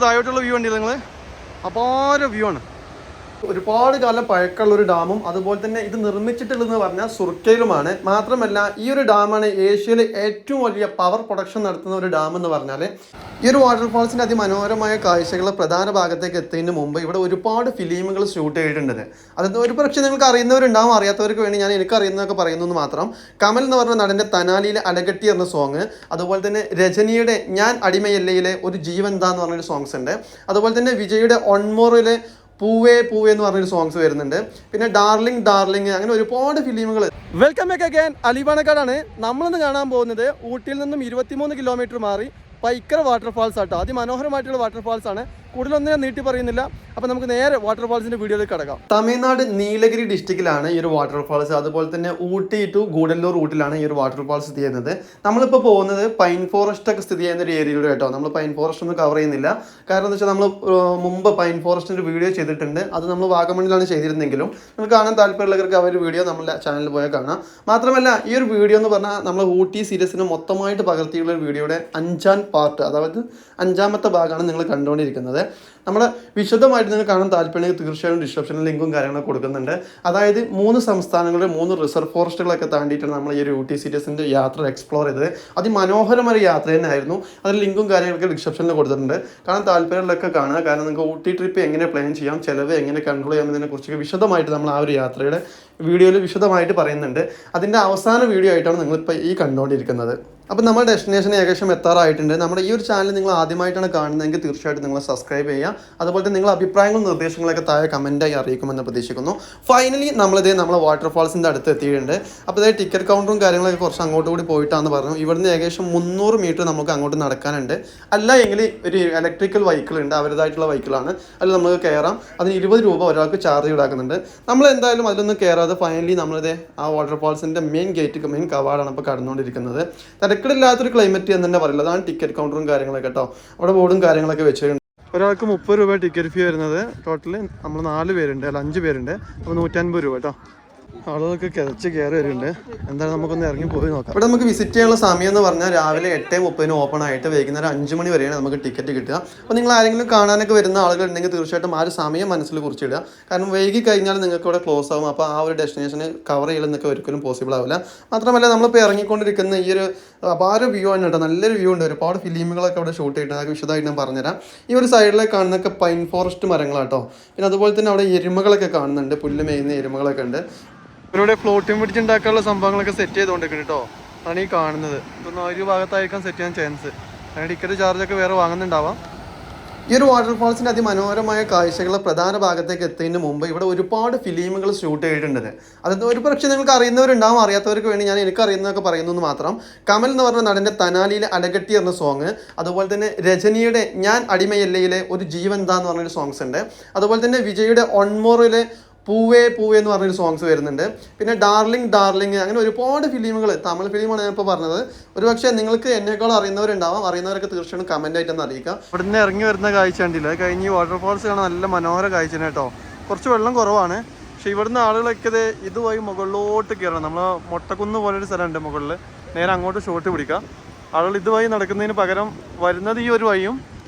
താഴോട്ടുള്ള view ഉണ്ടല്ലോ നിങ്ങൾ, അപാര വ്യൂ ആണ്. ഒരുപാട് കാലം പഴക്കമുള്ള ഒരു ഡാമും അതുപോലെ തന്നെ ഇത് നിർമ്മിച്ചിട്ടുള്ളതെന്ന് പറഞ്ഞാൽ സുർക്കയിലുമാണ്. മാത്രമല്ല ഈ ഒരു ഡാമാണ് ഏഷ്യയിലെ ഏറ്റവും വലിയ പവർ പ്രൊഡക്ഷൻ നടത്തുന്ന ഒരു ഡാം എന്ന് പറഞ്ഞാൽ. ഈ ഒരു വാട്ടർഫാൾസിൻ്റെ അതിമനോഹരമായ കാഴ്ചകൾ പ്രധാന ഭാഗത്തേക്ക് എത്തുന്നതിന് മുമ്പ് ഇവിടെ ഒരുപാട് ഫിലിമുകൾ ഷൂട്ട് ചെയ്തിട്ടുണ്ട്. അത് ഒരു പക്ഷേ നിങ്ങൾക്ക് അറിയുന്നവരുണ്ടാവും, അറിയാത്തവർക്ക് വേണ്ടി ഞാൻ എനിക്ക് അറിയുന്നതൊക്കെ പറയുന്നു മാത്രം. കമൽ എന്ന് പറഞ്ഞ നടൻ്റെ തനാലിയിലെ അലകട്ടി എന്ന സോങ്, അതുപോലെ തന്നെ രജനിയുടെ ഞാൻ അടിമയല്ലയിലെ ഒരു ജീവന്താ എന്ന് പറഞ്ഞൊരു സോങ്സ് ഉണ്ട്. അതുപോലെ തന്നെ വിജയുടെ ഒൺമോറിലെ പൂവേ പൂവേ എന്ന് പറഞ്ഞൊരു സോങ്സ് വരുന്നുണ്ട്. പിന്നെ ഡാർലിംഗ് ഡാർലിംഗ്, അങ്ങനെ ഒരുപാട് ഫിലിമുകൾ. Welcome back again. പണക്കാടാണ്. നമ്മളിന്ന് കാണാൻ പോകുന്നത് ഊട്ടിയിൽ നിന്നും 23 കിലോമീറ്റർ മാറി പൈക്കര വാട്ടർഫാൾസ് ആട്ടോ. അതിമനോഹരമായിട്ടുള്ള വാട്ടർഫാൾസ് ആണ്. കൂടുതലൊന്നും ഞാൻ നീട്ടി പറയുന്നില്ല. അപ്പോൾ നമുക്ക് നേരെ വാട്ടർഫാൾസിൻ്റെ വീഡിയോയിലേക്ക് കിടക്കാം. തമിഴ്നാട് നീലഗിരി ഡിസ്ട്രിക്റ്റിലാണ് ഈ ഒരു വാട്ടർഫാൾസ്. അതുപോലെ തന്നെ ഊട്ടി ടു ഗൂഡല്ലൂർ റൂട്ടിലാണ് ഈ ഒരു വാട്ടർഫാൾസ് സ്ഥിതി ചെയ്യുന്നത്. നമ്മളിപ്പോൾ പോകുന്നത് പൈൻ ഫോറസ്റ്റ് ഒക്കെ സ്ഥിതി ചെയ്യുന്ന ഒരു ഏരിയയിലൂടെ കേട്ടോ. നമ്മൾ പൈൻ ഫോറസ്റ്റ് ഒന്നും കവർ ചെയ്യുന്നില്ല. കാരണം എന്താ വെച്ചാൽ നമ്മൾ മുമ്പ് പൈൻ ഫോറസ്റ്റിൻ്റെ വീഡിയോ ചെയ്തിട്ടുണ്ട്. അത് നമ്മൾ വാഗമണ്ണിലാണ് ചെയ്തിരുന്നെങ്കിലും നിങ്ങൾക്ക് കാണാൻ താല്പര്യമുള്ളവർക്ക് ആ ഒരു വീഡിയോ നമ്മുടെ ചാനലിൽ പോയാൽ കാണാം. മാത്രമല്ല ഈ ഒരു വീഡിയോ എന്ന് പറഞ്ഞാൽ നമ്മൾ ഊട്ടി സീരീസിന് മൊത്തമായിട്ട് പകർത്തിയുള്ള ഒരു വീഡിയോയുടെ 5ാം പാർട്ട്, അതായത് 5ാമത്തെ ഭാഗമാണ് നിങ്ങൾ കണ്ടുകൊണ്ടിരിക്കുന്നത്. നമ്മുടെ വിശദമായിട്ട് നിങ്ങൾക്ക് കാണാൻ താല്പര്യമെങ്കിൽ തീർച്ചയായും ഡിസ്ക്രിപ്ഷനിൽ ലിങ്കും കാര്യങ്ങളൊക്കെ കൊടുക്കുന്നുണ്ട്. അതായത് 3 സംസ്ഥാനങ്ങളുടെ 3 റിസർവ് ഫോറസ്റ്റുകളൊക്കെ താണ്ടിയിട്ടാണ് നമ്മൾ ഈ ഒരു ഊട്ടി സീരീസിൻ്റെ യാത്ര എക്സ്പ്ലോർ ചെയ്തത്. അതിമനോഹരമായ യാത്ര തന്നെയായിരുന്നു. അതിൽ ലിങ്കും കാര്യങ്ങളൊക്കെ ഡിസ്ക്രിപ്ഷനിൽ കൊടുത്തിട്ടുണ്ട്. കാണാൻ താല്പര്യമുള്ളതൊക്കെ കാണുക. കാരണം നിങ്ങൾക്ക് ഊട്ടി ട്രിപ്പ് എങ്ങനെ പ്ലാൻ ചെയ്യാം, ചിലവ് എങ്ങനെ കൺട്രോൾ ചെയ്യാം എന്നതിനെ കുറിച്ചൊക്കെ വിശദമായിട്ട് നമ്മൾ ആ ഒരു യാത്രയുടെ വീഡിയോയിൽ വിശദമായിട്ട് പറയുന്നുണ്ട്. അതിൻ്റെ അവസാന വീഡിയോ ആയിട്ടാണ് നിങ്ങളിപ്പോൾ ഈ കണ്ടുകൊണ്ടിരിക്കുന്നത്. അപ്പോൾ നമ്മുടെ ഡെസ്റ്റിനേഷൻ ഏകദേശം എത്താറായിട്ടുണ്ട്. നമ്മുടെ ഈ ഒരു ചാനൽ നിങ്ങൾ ആദ്യമായിട്ടാണ് കാണുന്നതെങ്കിൽ തീർച്ചയായിട്ടും നിങ്ങൾ സബ്സ്ക്രൈബ് ചെയ്യുക. അതുപോലെ തന്നെ നിങ്ങളുടെ അഭിപ്രായങ്ങളും നിർദ്ദേശങ്ങളൊക്കെ താഴെ കമൻറ്റായി അറിയിക്കുമെന്ന് പ്രതീക്ഷിക്കുന്നു. ഫൈനലി നമ്മളെ വാട്ടർഫാൾസിൻ്റെ അടുത്ത് എത്തിയിട്ടുണ്ട്. അപ്പോൾ ഇതേ ടിക്കറ്റ് കൗണ്ടറും കാര്യങ്ങളൊക്കെ കുറച്ച് അങ്ങോട്ട് കൂടി പോയിട്ടാണെന്ന് പറഞ്ഞു. ഇവിടുന്ന് ഏകദേശം 300 മീറ്റർ നമുക്ക് അങ്ങോട്ട് നടക്കാനുണ്ട്. അല്ല എങ്കിൽ ഒരു ഇലക്ട്രിക്കൽ വെഹിക്കിൾ ഉണ്ട്, അവരുടേതായിട്ടുള്ള വെഹിക്കിളാണ്. അതിൽ നമുക്ക് കയറാം. അതിന് 20 രൂപ ഒരാൾക്ക് ചാർജ് ഈടാക്കുന്നുണ്ട്. നമ്മൾ എന്തായാലും അതിലൊന്നും കയറാതെ ഫൈനലി നമ്മളിതേ ആ വാട്ടർഫാൾസിൻ്റെ മെയിൻ കവാടമാണ് ഇപ്പോൾ കടന്നുകൊണ്ടിരിക്കുന്നത്. തിരക്കിടില്ലാത്തൊരു ക്ലൈമറ്റ് എന്ന് തന്നെ പറയുന്നത്. അതാണ് ടിക്കറ്റ് കൗണ്ടറും കാര്യങ്ങളൊക്കെ കേട്ടോ. അവിടെ ബോർഡും കാര്യങ്ങളൊക്കെ വെച്ചിട്ടുണ്ട്. ഒരാൾക്ക് 30 രൂപ ടിക്കറ്റ് ഫീ വരുന്നത്. ടോട്ടല് നമ്മൾ 4 പേരുണ്ട്, അല്ല 5 പേരുണ്ട്. അപ്പോൾ 150 രൂപ കേട്ടോ. ആളുകൾക്ക് കിതച്ച് കയറി വരുന്നുണ്ട്. എന്തായാലും നമുക്കൊന്ന് ഇറങ്ങി പോയി നോക്കാം. ഇവിടെ നമുക്ക് വിസിറ്റ് ചെയ്യാനുള്ള സമയം എന്ന് പറഞ്ഞാൽ രാവിലെ 8:30 ഓപ്പൺ ആയിട്ട് വൈകുന്നേരം 5 മണി വരെയാണ് നമുക്ക് ടിക്കറ്റ് കിട്ടുക. അപ്പോൾ നിങ്ങൾ ആരെങ്കിലും കാണാനൊക്കെ വരുന്ന ആളുകൾ ഉണ്ടെങ്കിൽ തീർച്ചയായിട്ടും ആ ഒരു സമയം മനസ്സിൽ കുറിച്ചിടുക. കാരണം വൈകി കഴിഞ്ഞാൽ നിങ്ങൾക്ക് ഇവിടെ ക്ലോസ് ആകും. അപ്പോൾ ആ ഒരു ഡെസ്റ്റിനേഷന് കവർ ചെയ്യലെന്നൊക്കെ ഒരിക്കലും പോസിബിൾ ആവില്ല. മാത്രമല്ല നമ്മളിപ്പോൾ ഇറങ്ങിക്കൊണ്ടിരിക്കുന്ന ഈ ഒരു അപാര വ്യൂ ആണ് കേട്ടോ. നല്ലൊരു വ്യൂ ഉണ്ട്. ഒരുപാട് ഫിലിമുകളൊക്കെ അവിടെ ഷൂട്ട് ചെയ്തിട്ടുണ്ട്. അതൊക്കെ വിശദമായിട്ട് ഞാൻ പറഞ്ഞുതരാം. ഈ ഒരു സൈഡിലേക്ക് കാണുന്നൊക്കെ പൈൻ ഫോറസ്റ്റ് മരങ്ങളാട്ടോ. പിന്നെ അതുപോലെ തന്നെ അവിടെ എരുമകളൊക്കെ കാണുന്നുണ്ട്, പുല്ല് മേയുന്ന എരുമകളൊക്കെ ഉണ്ട്. ഇവരുടെ ഫ്ലോട്ടിംഗ് പിടിച്ച് ഉണ്ടാക്കാനുള്ള സംഭവങ്ങളൊക്കെ സെറ്റ് ചെയ്തുകൊണ്ടിരിക്കുന്നു കേട്ടോ. അതാണ് ഈ കാണുന്നത്. ഇപ്പം ഒരു ഭാഗത്തായിരിക്കാം സെറ്റ് ചെയ്യാൻ ചാൻസ്. അതിന് ടിക്കറ്റ് ചാർജൊക്കെ വേറെ വാങ്ങുന്നുണ്ടാവാം. ഈ ഒരു വാട്ടർഫാൾസിൻ്റെ അതിമനോഹരമായ കാഴ്ചകൾ പ്രധാന ഭാഗത്തേക്ക് എത്തുന്നതിന് മുമ്പ് ഇവിടെ ഒരുപാട് ഫിലിമുകൾ ഷൂട്ട് ചെയ്തിട്ടുണ്ട്. അത് ഒരു പക്ഷേ നിങ്ങൾക്ക് അറിയുന്നവരുണ്ടാവും, അറിയാത്തവർക്ക് വേണ്ടി ഞാൻ എനിക്ക് അറിയുന്നതൊക്കെ പറയുന്നു മാത്രം. കമൽ എന്ന് പറഞ്ഞ നടൻ്റെ തനാലിയിലെ അലകട്ടി എന്ന സോങ്, അതുപോലെ തന്നെ രജനിയുടെ ഞാൻ അടിമയല്ലയിലെ ഒരു ജീവന്താ എന്ന് പറഞ്ഞൊരു സോങ്സ് ഉണ്ട്. അതുപോലെ തന്നെ വിജയുടെ ഒൺമോറിലെ പൂവേ പൂവേ എന്ന് പറഞ്ഞൊരു സോങ്സ് വരുന്നുണ്ട്. പിന്നെ ഡാർലിംഗ് ഡാർലിംഗ്, അങ്ങനെ ഒരുപാട് ഫിലിമുകൾ. തമിഴ് ഫിലിമാണ് ഞാനിപ്പോൾ പറഞ്ഞത്. ഒരു പക്ഷേ നിങ്ങൾക്ക് എന്നെക്കാളും അറിയുന്നവരുണ്ടാവാം. അറിയുന്നവരൊക്കെ തീർച്ചയായും കമൻ്റ് ആയിട്ടൊന്ന് അറിയിക്കാം. ഇവിടുന്ന് ഇറങ്ങി വരുന്ന കാഴ്ച കണ്ടില്ല. കഴിഞ്ഞ് ഈ വാട്ടർഫാൾസ് കാണാൻ നല്ല മനോഹര കാഴ്ച കേട്ടോ. കുറച്ച് വെള്ളം കുറവാണ്. പക്ഷെ ഇവിടുന്ന് ആളുകളൊക്കെ ഇതുവഴി മുകളിലോട്ട് കയറണം. നമ്മൾ മൊട്ടക്കുന്ന് പോലൊരു സ്ഥലമുണ്ട് മുകളിൽ. നേരെ അങ്ങോട്ട് ഷോട്ട് പിടിക്കാം. ആളുകൾ ഇതുവഴി നടക്കുന്നതിന് പകരം വരുന്നത് ഈ ഒരു വഴിയും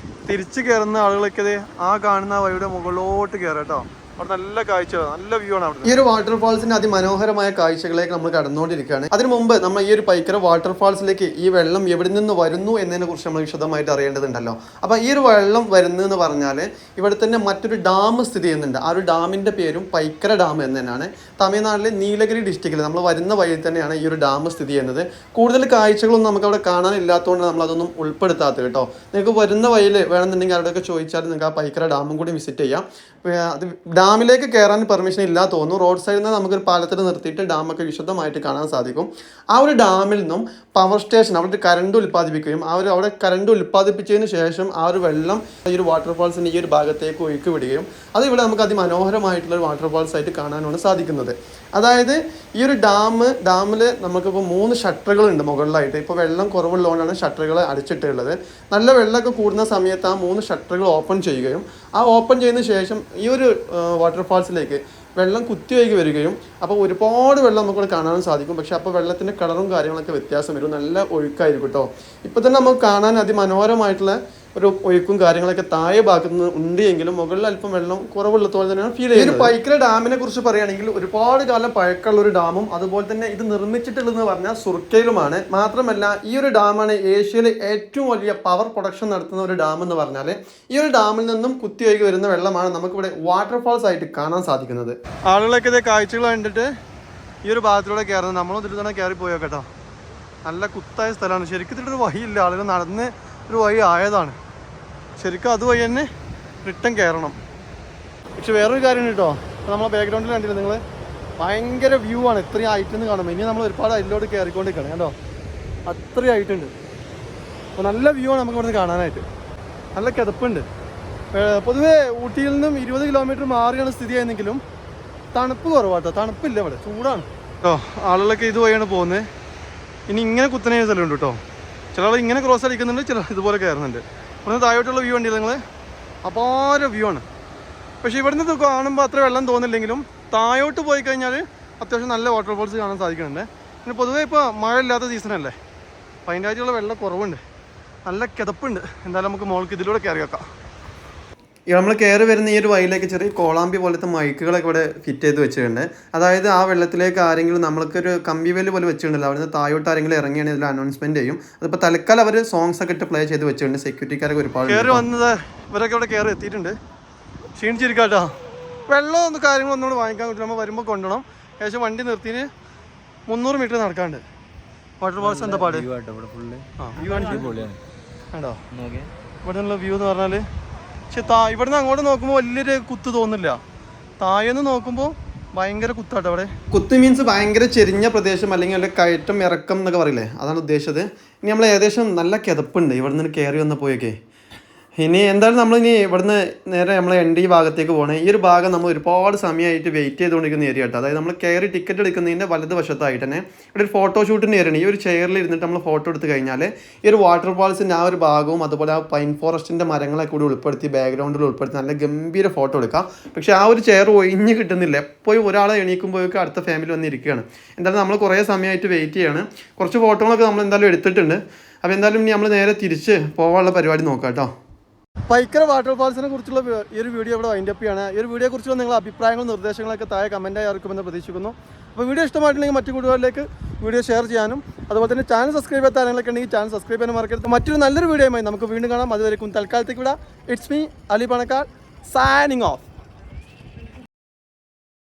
തിരിച്ച് കയറുന്ന ആളുകളൊക്കെ ആ കാണുന്ന വഴിയുടെ മുകളിലോട്ട് കയറാം കേട്ടോ. അവിടെ നല്ല കാഴ്ച, നല്ല വ്യൂ ആണ് അവിടെ. ഈ ഒരു വാട്ടർഫാൾസിന്റെ അതിമനോഹരമായ കാഴ്ചകളിലേക്ക് നമ്മൾ കടന്നുകൊണ്ടിരിക്കുകയാണ്. അതിനു മുമ്പ് നമ്മൾ ഈ ഒരു പൈക്കര വാട്ടർഫാൾസിലേക്ക് ഈ വെള്ളം എവിടെ നിന്ന് വരുന്നു എന്നതിനെ കുറിച്ച് നമ്മൾ വിശദമായിട്ട് അറിയേണ്ടതുണ്ടല്ലോ. അപ്പോൾ ഈ ഒരു വെള്ളം വരുന്നതെന്ന് പറഞ്ഞാൽ ഇവിടെ തന്നെ മറ്റൊരു ഡാം സ്ഥിതി ചെയ്യുന്നുണ്ട്. ആ ഒരു ഡാമിൻ്റെ പേരും പൈക്കര ഡാം എന്ന് തന്നെയാണ്. തമിഴ്നാട്ടിലെ നീലഗിരി ഡിസ്ട്രിക്റ്റിൽ നമ്മൾ വരുന്ന വഴിയിൽ തന്നെയാണ് ഈ ഒരു ഡാം സ്ഥിതി ചെയ്യുന്നത്. കൂടുതൽ കാഴ്ചകളൊന്നും നമുക്ക് അവിടെ കാണാനില്ലാത്തതുകൊണ്ട് നമ്മൾ അതൊന്നും ഉൾപ്പെടുത്താത്തത് കേട്ടോ. നിങ്ങൾക്ക് വരുന്ന വഴിയിൽ വേണമെന്നുണ്ടെങ്കിൽ അവിടെയൊക്കെ ചോദിച്ചാൽ നിങ്ങൾക്ക് ആ പൈക്കര ഡാമും കൂടി വിസിറ്റ് ചെയ്യാം. അത് ഡാമിലേക്ക് കയറാൻ പെർമിഷൻ ഇല്ലാതെ തോന്നുന്നു. റോഡ് സൈഡിൽ നിന്ന് നമുക്കൊരു പാലത്തിൽ നിർത്തിയിട്ട് ഡാമൊക്കെ വിശദമായിട്ട് കാണാൻ സാധിക്കും. ആ ഒരു ഡാമിൽ നിന്നും പവർ സ്റ്റേഷൻ അവിടെ കറണ്ട് ഉൽപ്പാദിപ്പിക്കുകയും അവിടെ കറണ്ട് ഉൽപ്പാദിപ്പിച്ചതിന് ശേഷം ആ ഒരു വെള്ളം ഈ ഒരു വാട്ടർഫാൾസിൻ്റെ ഈ ഒരു ഭാഗത്തേക്ക് ഒഴുക്കി വിടുകയും അത് ഇവിടെ നമുക്ക് അതിമനോഹരമായിട്ടുള്ള ഒരു വാട്ടർഫാൾസ് ആയിട്ട് കാണാനാണ് സാധിക്കുന്നത്. അതായത് ഈ ഒരു ഡാമിൽ നമുക്കിപ്പോൾ 3 ഷട്ടറുകളുണ്ട് മുകളിലായിട്ട്. ഇപ്പോൾ വെള്ളം കുറവുള്ളതുകൊണ്ടാണ് ഷട്ടറുകൾ അടച്ചിട്ടുള്ളത്. നല്ല വെള്ളമൊക്കെ കൂടുന്ന സമയത്ത് ആ 3 ഷട്ടറുകൾ ഓപ്പൺ ചെയ്യുകയും ആ ഓപ്പൺ ചെയ്തതിന് ശേഷം ഈ ഒരു വാട്ടർഫാൾസിലേക്ക് വെള്ളം കുത്തിയൊഴുകി വരികയും അപ്പോൾ ഒരുപാട് വെള്ളം നമുക്കിവിടെ കാണാനും സാധിക്കും. പക്ഷേ അപ്പോൾ വെള്ളത്തിൻ്റെ കളറും കാര്യങ്ങളൊക്കെ വ്യത്യാസം വരും. നല്ല ഒഴുക്കായിരിക്കും കേട്ടോ. ഇപ്പോൾ തന്നെ നമുക്ക് കാണാൻ അതിമനോഹരമായിട്ടുള്ള ഒരു ഒഴുക്കും കാര്യങ്ങളൊക്കെ താഴെ ഭാഗത്ത് നിന്ന് ഉണ്ട് എങ്കിലും മുകളിൽ അല്പം വെള്ളം കുറവുള്ളതുപോലെ തന്നെയാണ് ഫീൽ ചെയ്യുന്നത്. ഒരു പൈക്കര ഡാമിനെ കുറിച്ച് പറയുകയാണെങ്കിൽ ഒരുപാട് കാലം പഴക്കമുള്ള ഒരു ഡാമും അതുപോലെ തന്നെ ഇത് നിർമ്മിച്ചിട്ടുള്ളതെന്ന് പറഞ്ഞാൽ സുർക്കയിലുമാണ്. മാത്രമല്ല ഈ ഒരു ഡാമാണ് ഏഷ്യയിലെ ഏറ്റവും വലിയ പവർ പ്രൊഡക്ഷൻ നടത്തുന്ന ഒരു ഡാം എന്ന് പറഞ്ഞാൽ ഈ ഒരു ഡാമിൽ നിന്നും കുത്തിയൊഴുകി വരുന്ന വെള്ളമാണ് നമുക്കിവിടെ വാട്ടർഫാൾസ് ആയിട്ട് കാണാൻ സാധിക്കുന്നത്. ആളുകളൊക്കെ ഇതേ കാഴ്ചകൾ കണ്ടിട്ട് ഈ ഒരു ഭാഗത്തിലൂടെ കയറുന്നത് നമ്മളും ഇതിൽ തന്നെ കയറി പോയോ കേട്ടോ. നല്ല കുത്തായ സ്ഥലമാണ്. ശരിക്കും ഇതിലൊരു വഴിയില്ല, ആളുകൾ നടന്ന് ഒരു വഴി ആയതാണ്. ശരിക്കും അതുവഴി തന്നെ റിട്ടേൺ കയറണം. പക്ഷെ വേറൊരു കാര്യമാണ് കേട്ടോ, അപ്പോൾ നമ്മളെ ബാക്ക്ഗ്രൗണ്ടിൽ കണ്ടില്ല നിങ്ങൾ, ഭയങ്കര വ്യൂ ആണ്. ഇത്രയും ഹൈറ്റിൽ കാണുമ്പോൾ ഇനി നമ്മൾ ഒരുപാട് അതിലോട്ട് കയറിക്കൊണ്ടിരിക്കണം കേട്ടോ. അത്രയും ഹൈറ്റുണ്ട്. അപ്പോൾ നല്ല വ്യൂ ആണ് നമുക്ക് ഇവിടുന്ന് കാണാനായിട്ട്. നല്ല കിതപ്പുണ്ട്. പൊതുവേ ഊട്ടിയിൽ നിന്നും 20 കിലോമീറ്റർ മാറിയാണ് സ്ഥിതി ചെയ്യുന്നെങ്കിലും തണുപ്പ് കുറവാട്ടോ. തണുപ്പില്ല ഇവിടെ, ചൂടാണ് കേട്ടോ. ആളുകളൊക്കെ ഇതുവഴിയാണ് പോകുന്നത്. ഇനി ഇങ്ങനെ കുത്തനെ സ്ഥലമുണ്ട് കേട്ടോ. ചില ആൾ ഇങ്ങനെ ക്രോസ് അടിക്കുന്നുണ്ട്, ചില ഇതുപോലെ കയറുന്നുണ്ട്. ഇവിടുന്ന് താഴോട്ടുള്ള വ്യൂ ഉണ്ടല്ലോ നിങ്ങൾ, അപാര വ്യൂ ആണ്. പക്ഷേ ഇവിടുന്ന് കാണുമ്പോൾ അത്ര വെള്ളം തോന്നില്ലെങ്കിലും താഴോട്ട് പോയി കഴിഞ്ഞാൽ അത്യാവശ്യം നല്ല വാട്ടർഫോൾസ് കാണാൻ സാധിക്കുന്നുണ്ട്. പിന്നെ പൊതുവേ ഇപ്പോൾ മഴ ഇല്ലാത്ത സീസണല്ലേ, അപ്പോൾ അതിൻ്റെ ആയിട്ടുള്ള വെള്ളം കുറവുണ്ട്. നല്ല കിതപ്പുണ്ട്. എന്തായാലും നമുക്ക് മോൾക്ക് ഇതിലൂടെ കയറി വെക്കാം. നമ്മൾ കയറി വരുന്ന ഈ ഒരു വഴിയിലേക്ക് ചെറിയ കോളാമ്പി പോലത്തെ മൈക്കുകളൊക്കെ ഇവിടെ ഫിറ്റ് ചെയ്ത് വെച്ചിട്ടുണ്ട്. അതായത് ആ വെള്ളത്തിലേക്ക് ആരെങ്കിലും നമ്മൾക്കൊരു കമ്പി വേല് പോലെ വെച്ചിട്ടുണ്ടല്ലോ, അവിടുന്ന് താഴോട്ട് ആരെങ്കിലും ഇറങ്ങിയാണെങ്കിൽ ഇതിൽ അനൗൺസ്മെൻറ്റ് ചെയ്യും. അതിപ്പോൾ തൽക്കാലം അവർ സോങ്സ് ഒക്കെ ഇട്ട് പ്ലേ ചെയ്ത് വെച്ചിട്ടുണ്ട്. സെക്യൂരിറ്റിക്കാരൊക്കെ ഒരുപാട് കയറി വന്നത് ഇവരൊക്കെ ഇവിടെ കയറി എത്തിയിട്ടുണ്ട്. ക്ഷീണിച്ചിരിക്കാട്ടോ. വെള്ളമൊന്നും കാര്യങ്ങളൊന്നും കൂടെ വാങ്ങിക്കാൻ പറ്റില്ല. നമ്മൾ വരുമ്പോൾ കൊണ്ടുപോകണം. ഏകദേശം വണ്ടി നിർത്തിന് 300 മീറ്റർ നടക്കാണ്ട്. വാട്ടർഫാൾസ് എന്താ പാട് കണ്ടോ? ഇവിടെ നിന്നുള്ള വ്യൂ എന്ന് പറഞ്ഞാൽ, പക്ഷെ ഇവിടുന്ന് അങ്ങോട്ട് നോക്കുമ്പോൾ വലിയൊരു കുത്ത് തോന്നില്ല. താഴെന്ന് നോക്കുമ്പോൾ ഭയങ്കര കുത്താട്ടോ. അവിടെ കുത്ത് മീൻസ് ഭയങ്കര ചെരിഞ്ഞ പ്രദേശം, അല്ലെങ്കിൽ അതിൻ്റെ കയറ്റം ഇറക്കം എന്നൊക്കെ പറയില്ലേ, അതാണ് ഉദ്ദേശിച്ചത്. ഇനി നമ്മൾ ഏകദേശം നല്ല കിതപ്പുണ്ട് ഇവിടെ നിന്ന് കയറി വന്നപ്പോഴൊക്കെ. ഇനി എന്തായാലും നമ്മളിനി ഇവിടുന്ന് നേരെ നമ്മൾ ഈ ഭാഗത്തേക്ക് പോകണേ. ഈ ഒരു ഭാഗം നമ്മൾ ഒരുപാട് സമയമായിട്ട് വെയിറ്റ് ചെയ്തുകൊണ്ടിരിക്കുന്ന ഏരിയ കേട്ടോ. അതായത് നമ്മൾ കയറി ടിക്കറ്റ് എടുക്കുന്നതിൻ്റെ വലത് വശത്തായിട്ട് തന്നെ ഇവിടെ ഒരു ഫോട്ടോഷൂട്ടിൻ്റെ ഏരിയയാണ്. ഈ ഒരു ചെയറിൽ ഇരുന്നിട്ട് നമ്മൾ ഫോട്ടോ എടുത്ത് കഴിഞ്ഞാൽ ഈ ഒരു വാട്ടർഫാൾസിൻ്റെ ആ ഒരു ഭാഗവും അതുപോലെ ആ പൈൻ ഫോറസ്റ്റിൻ്റെ മരങ്ങളെ കൂടി ഉൾപ്പെടുത്തി ബാക്ക്ഗ്രൗണ്ടിൽ ഉൾപ്പെടുത്തി നല്ല ഗംഭീര ഫോട്ടോ എടുക്കാം. പക്ഷേ ആ ഒരു ചെയർ ഒഴിഞ്ഞ് കിട്ടുന്നില്ല. എപ്പോഴും ഒരാളെ എണീക്കുമ്പോഴേക്കും അടുത്ത ഫാമിലി വന്നിരിക്കുകയാണ്. എന്തായാലും നമ്മൾ കുറേ സമയമായിട്ട് വെയിറ്റ് ചെയ്യാണ്. കുറച്ച് ഫോട്ടോകളൊക്കെ നമ്മൾ എന്തായാലും എടുത്തിട്ടുണ്ട്. അപ്പോൾ എന്തായാലും ഇനി നമ്മൾ നേരെ തിരിച്ച് പോകാനുള്ള പരിപാടി നോക്കാം കേട്ടോ. പൈക്കര വാട്ടർഫാൾസിനെ കുറിച്ചുള്ള ഈ ഒരു വീഡിയോ ഇവിടെ വൈൻഡ് അപ്പ് ചെയ്യാണ്. ഈ ഒരു വീഡിയോ കുറിച്ചുള്ള നിങ്ങളുടെ അഭിപ്രായങ്ങളും നിർദ്ദേശങ്ങളൊക്കെ താഴെ കമൻറ്റായി അറിയിക്കുമെന്ന് പ്രതീക്ഷിക്കുന്നു. അപ്പോൾ വീഡിയോ ഇഷ്ടമായിട്ടില്ലെങ്കിൽ മറ്റു കൂട്ടുകാരിലേക്ക് വീഡിയോ ഷെയർ ചെയ്യാനും അതുപോലെ തന്നെ ചാനൽ സബ്സ്ക്രൈബ് ചെയ്യാത്ത ആരെങ്കിലൊക്കെ ഉണ്ടെങ്കിൽ ചാനൽ സബ്സ്ക്രൈബ് ചെയ്യാനും മറക്കരുത്. മറ്റൊരു നല്ലൊരു വീഡിയോയുമായി നമുക്ക് വീണ്ടും കാണാം. അതുവരെക്കും തൽക്കാലത്തേക്ക് ഇവിടെ it's me Ali Panakkad signing off.